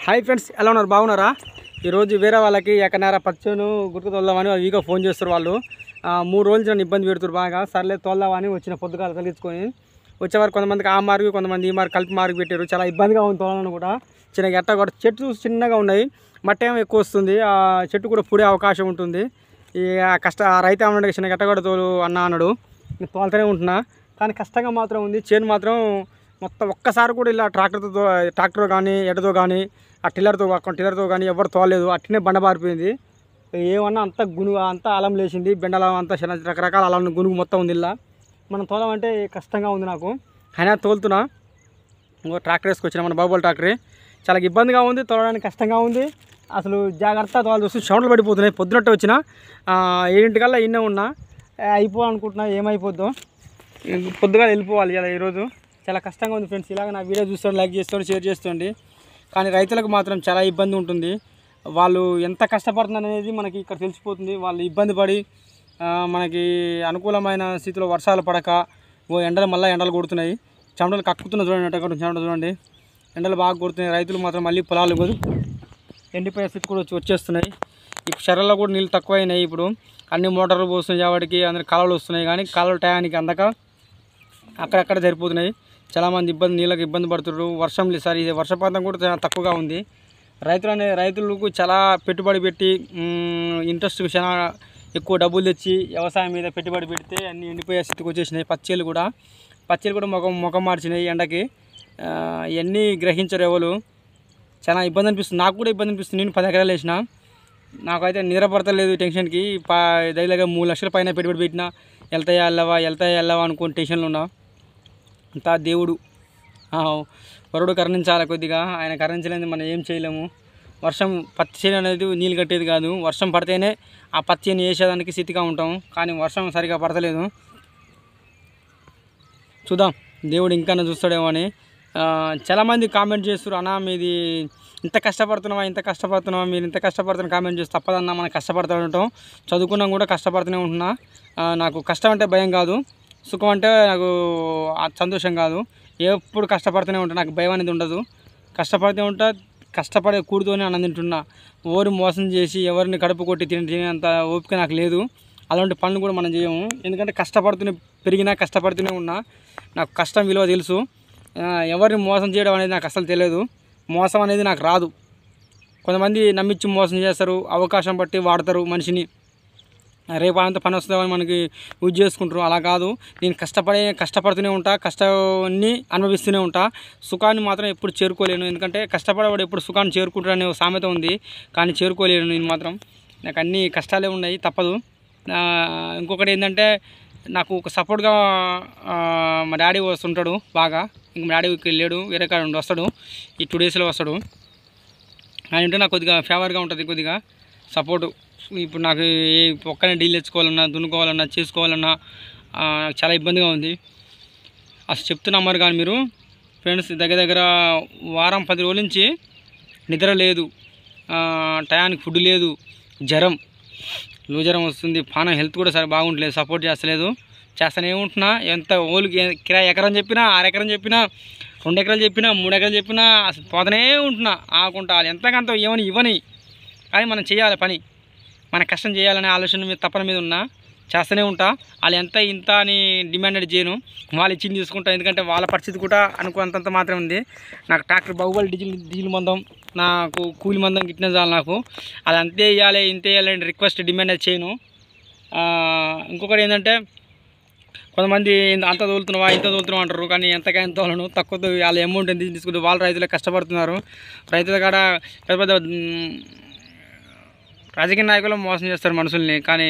Hi friends, ఎలా ఉన్నారు? బాగున్నారా? ఈరోజు వేరే వాళ్ళకి ఎక్కడైనా పచ్చను గుర్తు తోలుదామని వీగా ఫోన్ చేస్తారు. వాళ్ళు 3 రోజులు నన్ను ఇబ్బంది పెడుతారు బాగా. సర్లే తోలుదామని వచ్చిన పొద్దుగాల తగ్గించుకొని వచ్చేవారు. కొంతమందికి ఆ మార్కు, కొంతమంది ఈ మార్కు కలిపి మార్కు పెట్టారు. చాలా ఇబ్బందిగా ఉంది తోలాలని కూడా. చిన్న ఎట్ట కూడా చెట్టు చిన్నగా ఉన్నాయి, మట్టి ఏమో ఎక్కువ వస్తుంది. ఆ చెట్టు కూడా పుడే అవకాశం ఉంటుంది. ఈ ఆ రైతు ఏమన్నాడు, చిన్న గట్ట కూడా తోలు అన్న అన్నాడు. నేను తోలుతూనే ఉంటున్నా, కానీ కష్టంగా మాత్రం ఉంది. చేను మాత్రం మొత్తం ఒక్కసారి కూడా ఇలా ట్రాక్టర్ కానీ ఎడతో కానీ ఆ టిల్లర్తో కానీ ఎవరు తోలలేదు. అట్టినే బండ బారిపోయింది. ఏమన్నా అంతా గునుగు అంతా అలం లేచింది. బెండలం అంతా చిన్న రకరకాల అలం గునుగు మొత్తం ఉంది. ఇలా మనం తోలమంటే కష్టంగా ఉంది నాకు. అయినా తోలుతున్నా. ఇంకో ట్రాక్టర్ వేసుకొచ్చిన మన బాబుల ట్రాక్టరే. చాలా ఇబ్బందిగా ఉంది, తోలడానికి కష్టంగా ఉంది. అసలు జాగ్రత్త తోలు చూస్తే షౌండ్లు పడిపోతున్నాయి. పొద్దునట్టు వచ్చిన 7 ఇన్నే ఉన్నా. అయిపోవాలనుకుంటున్నా, ఏమైపోద్దో. పొద్దుగా వెళ్ళిపోవాలి ఇలా ఈరోజు. చాలా కష్టంగా ఉంది ఫ్రెండ్స్. ఇలాగ నా వీడియో చూస్తాడు, లైక్ చేస్తాడు, షేర్ చేస్తుంది. కానీ రైతులకు మాత్రం చాలా ఇబ్బంది ఉంటుంది. వాళ్ళు ఎంత కష్టపడుతున్నారు అనేది మనకి ఇక్కడ తెలిసిపోతుంది. వాళ్ళు ఇబ్బంది పడి మనకి అనుకూలమైన స్థితిలో వర్షాలు పడక ఎండలు కొడుతున్నాయి. చెమటలు కక్కుతున్నాయి. చూడండి, అక్కడ చెమటలు చూడండి. ఎండలు బాగా కొడుతున్నాయి. రైతులు మాత్రం మళ్ళీ పొలాలు ఎండిపోయే స్థితి కూడా వచ్చేస్తున్నాయి. ఇప్పుడు చెరల్లో కూడా నీళ్ళు తక్కువైనాయి. ఇప్పుడు అన్ని మోటార్లు పోస్తున్నాయి కాబట్టి అందరికి కాలువలు వస్తున్నాయి. కానీ కాలువలు టయానికి అందక అక్కడక్కడ సరిపోతున్నాయి. చాలామంది నీళ్ళకి ఇబ్బంది పడుతున్నారు. వర్షం లేదు సార్, ఇది వర్షపాతం కూడా చాలా తక్కువగా ఉంది. రైతులకు చాలా పెట్టుబడి పెట్టి ఇంట్రెస్ట్ చాలా ఎక్కువ డబ్బులు తెచ్చి వ్యవసాయం మీద పెట్టుబడి పెడితే అన్నీ ఎండిపోయే స్థితికి వచ్చేసినాయి. పచ్చేలు కూడా ముఖం మార్చినాయి ఎండకి. ఇవన్నీ గ్రహించరు ఎవరు. చాలా ఇబ్బంది అనిపిస్తుంది. నాకు కూడా ఇబ్బంది అనిపిస్తుంది. నేను 10 ఎకరాలు వేసిన. నాకైతే నిద్ర పడతలేదు టెన్షన్కి. దగ్గర 3 లక్షల పైన పెట్టుబడి పెట్టినా వెళ్తాయా వెళ్ళవా అనుకుని టెన్షన్లో ఉన్నా. అంతా దేవుడు, వరుడు కరుణించాలి కొద్దిగా. ఆయన కరుణించలేదు మనం ఏం చేయలేము. పత్తి చేను అనేది నీళ్ళు కట్టేది కాదు. వర్షం పడితేనే ఆ పత్తి చేను వేసేదానికి స్థితిగా ఉంటాం. కానీ వర్షం సరిగా పడతలేదు. చూద్దాం, దేవుడు ఇంకా చూస్తాడేమో అని. చాలామంది కామెంట్ చేస్తారు, అన్న మీది ఇంత కష్టపడుతున్నావా మీరు ఇంత కష్టపడుతున్నా కామెంట్ చేస్తే తప్పదన్నా. మనం కష్టపడుతూ ఉంటాం. చదువుకున్నాం కూడా కష్టపడుతూనే ఉంటున్నా. నాకు కష్టం అంటే భయం కాదు, సుఖం అంటే నాకు సంతోషం కాదు. ఎప్పుడు కష్టపడుతూనే ఉంటా. నాకు భయం అనేది ఉండదు. కష్టపడుతూ ఉంటా. కష్టపడే కూడుతోనే అన్నం తింటున్నా. ఎవరు మోసం చేసి ఎవరిని కడుపు కొట్టి తినేంత ఓపిక నాకు లేదు. అలాంటి పనులు కూడా మనం చేయము. ఎందుకంటే కష్టపడుతూనే ఉన్నా. నాకు కష్టం విలువ తెలుసు. ఎవరిని మోసం చేయడం అనేది నాకు అసలు తెలియదు. మోసం అనేది నాకు రాదు. కొంతమంది నమ్మించి మోసం చేస్తారు. అవకాశం బట్టి వాడతారు మనిషిని. రేపు అంత పని వస్తుందని మనకి యూజ్ చేసుకుంటారు. అలా కాదు. నేను కష్టపడుతూనే ఉంటా. కష్టాన్ని అనుభవిస్తూనే ఉంటా. సుఖాన్ని మాత్రం ఎప్పుడు చేరుకోలేను. ఎందుకంటే కష్టపడేవాడు ఎప్పుడు సుఖాన్ని చేరుకుంటాడనే ఒక సామెత ఉంది. కానీ చేరుకోలేను నేను మాత్రం. నాకు అన్ని కష్టాలే ఉన్నాయి, తప్పదు. ఇంకొకటి ఏంటంటే, నాకు ఒక సపోర్ట్గా మా డాడీ వస్తుంటాడు బాగా. ఇంక మా డాడీకి లేడు, వేరే కాడ వస్తాడు. ఈ 2 డేస్లో వస్తాడు. ఆయన ఉంటే నాకు కొద్దిగా ఫేవర్గా ఉంటుంది, కొద్దిగా సపోర్టు. ఇప్పుడు నాకు ఒక్కనే డీల్ తెచ్చుకోవాలన్నా, దున్నుకోవాలన్నా, చేసుకోవాలన్నా చాలా ఇబ్బందిగా ఉంది. అసలు చెప్తున్నా మరి. కానీ మీరు ఫ్రెండ్స్ దగ్గర వారం 10 రోజుల నుంచి నిద్ర లేదు, టయానికి ఫుడ్ లేదు, జ్వరం వస్తుంది. హెల్త్ కూడా సరే బాగుంటలేదు, సపోర్ట్ చేస్తూనే ఉంటున్నా. ఎంత ఓళ్ళకి ఎకరం చెప్పినా, 6 ఎకరం చెప్పినా, 2 ఎకరాలు చెప్పినా, 3 ఎకరాలు చెప్పినా అసలు పోతూనే ఉంటున్నా. ఆకుంటా ఎంతకంత ఇవ్వని. కానీ మనం చేయాలి పని. మన కష్టం చేయాలనే ఆలోచన మీద, తపన మీద ఉన్నా. చేస్తూనే ఉంటా. వాళ్ళు ఎంత ఇంత అని డిమాండెడ్ చేయను. వాళ్ళు ఇచ్చింది తీసుకుంటా. ఎందుకంటే వాళ్ళ పరిస్థితి కూడా అనుకున్నంత మాత్రం ఉంది. నాకు ట్రాక్టర్ బాహుబలి డీజిల్ మందం, నాకు కూలి మందం గిట్టిన చాలు నాకు. అది అంతే ఇవ్వాలి, ఇంతే ఇవ్వాలని రిక్వెస్ట్ డిమాండ్ చేయను. ఇంకొకటి ఏంటంటే, కొంతమంది అంత తోలుతున్నావా ఇంత తోలుతున్నావు అంటారు. కానీ ఎంతకైనా తోలను. తక్కువ వాళ్ళ అమౌంట్ ఎంత తీసుకుంటే వాళ్ళు రైతులకు కష్టపడుతున్నారు. రైతుల కాడ పెద్ద రాజకీయ నాయకులు మోసం చేస్తారు మనుషుల్ని. కానీ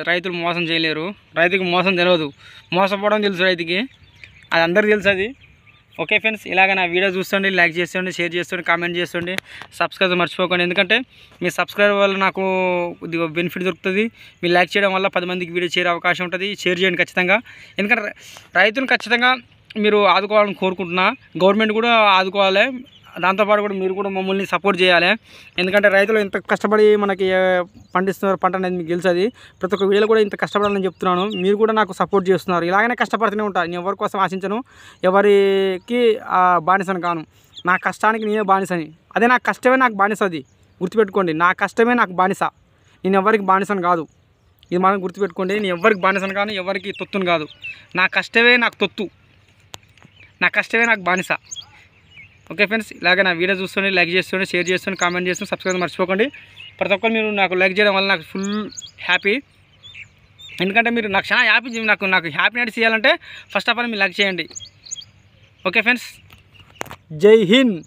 రైతులు మోసం చేయలేరు. రైతుకి మోసం తెలియదు, మోసపోవడం తెలుసు రైతుకి. అది అందరికీ తెలుసు అది. ఓకే ఫ్రెండ్స్, ఇలాగ నా వీడియో చూస్తుండి, లైక్ చేస్తుండి, షేర్ చేస్తుండి, కామెంట్ చేస్తుండి, సబ్స్క్రైబ్ మర్చిపోకండి. ఎందుకంటే మీ సబ్స్క్రైబ్ వల్ల నాకు కొద్దిగా బెనిఫిట్ దొరుకుతుంది. మీరు లైక్ చేయడం వల్ల 10 మందికి వీడియో చేరే అవకాశం ఉంటుంది. షేర్ చేయండి ఖచ్చితంగా. ఎందుకంటే రైతులను ఖచ్చితంగా మీరు ఆదుకోవాలని కోరుకుంటున్నా. గవర్నమెంట్ కూడా ఆదుకోవాలి. దాంతోపాటు కూడా మీరు కూడా మమ్మల్ని సపోర్ట్ చేయాలి. ఎందుకంటే రైతులు ఇంత కష్టపడి మనకి పండిస్తున్నారు పంట అనేది మీకు తెలుసు. అది ప్రతి ఒక్క వీడియోలో కూడా ఇంత కష్టపడాలని చెప్తున్నాను. మీరు కూడా నాకు సపోర్ట్ చేస్తున్నారు. ఇలాగనే కష్టపడుతూనే ఉంటాను. నేను ఎవరి కోసం ఆశించను, ఎవరికి బానిసను కాను. నా కష్టానికి నేనే బానిసని. అదే నా కష్టమే నాకు బానిస. అది గుర్తుపెట్టుకోండి. నా కష్టమే నాకు బానిస. నేను ఎవరికి బానిసను కాదు. ఇది మనం గుర్తుపెట్టుకోండి. నేను ఎవరికి బానిసను కాను, ఎవరికి తొత్తును కాదు. నా కష్టమే నాకు తొత్తు, నా కష్టమే నాకు బానిస. ఓకే ఫ్రెండ్స్, ఇలాగే నా వీడియో చూస్తుండే, లైక్ చేస్తుండే, షేర్ చేస్తుండే, కామెంట్ చేస్తుండే, సబ్స్క్రైబ్ మర్చిపోకండి. ప్రతి ఒక్కరు మీరు నాకు లైక్ చేయడం వల్ల నాకు ఫుల్ హ్యాపీ. ఎందుకంటే మీరు నాకు చాలా హ్యాపీ, నాకు హ్యాపీనెస్ ఇవ్వాలంటే ఫస్ట్ ఆఫ్ ఆల్ మీరు లైక్ చేయండి. ఓకే ఫ్రెండ్స్, జై హింద్.